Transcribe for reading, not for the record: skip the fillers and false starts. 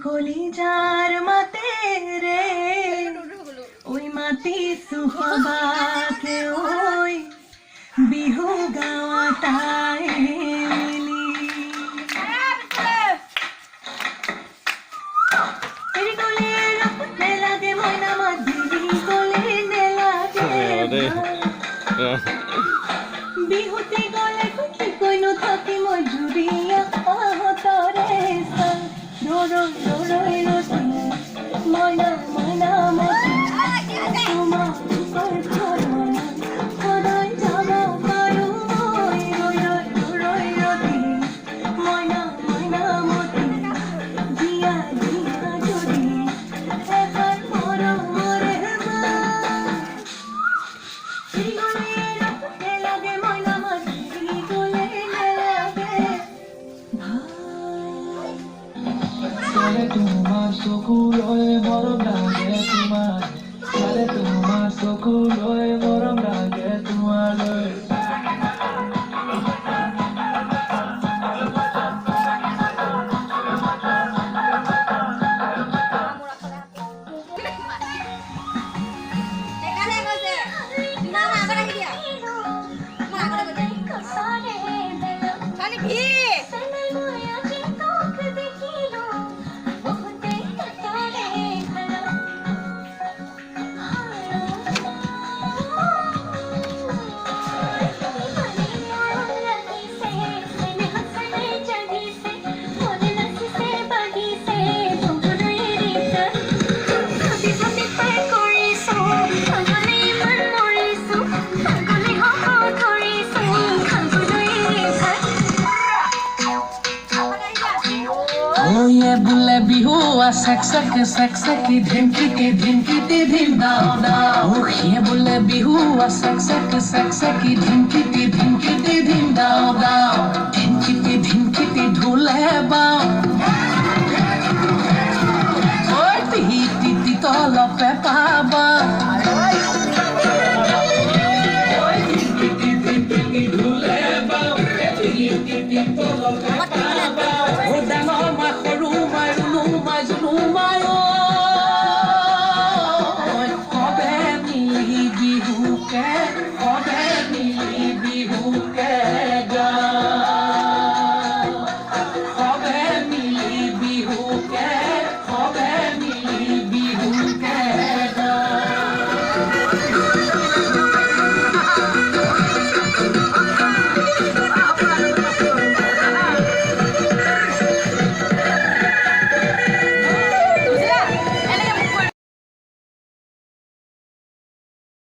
কলিজার মাতে রে ওই মাতি সুহবাকে ওই বিহু গাওয়াটাই মিলি এরি কোলে নেলাগে ময়না মাদিরি কোলে নেলাগে বিহুতি গলে কি কইনো থাকি মই জুড়িয়া আহতরে সন রোরো রোরো রোতি ময়না ময়না মতি তোমার উপর ছড়ানো খোদাই জাগা পায়ো মই রোরো রোরো রোতি ময়না ময়না মতি জিয়া জিয়া জুড়ি এবার মরো মরে মা তোমার চকুলয় মরম লাগে তোমার তোমার চকুলয় মরম লাগে তোমার বুলে বিহু সেক সেকি ধিমকিতে ধিম দাও দাও ওয়ে বুলে বিহু সেক সেকি ধিমকিতে ধিম দাও দাও ধিমকিতে ঢোলে বাও ওই টিটি তলপে পাবা ওই ধিমকিতে ঢোলে বাও টিটি তলপে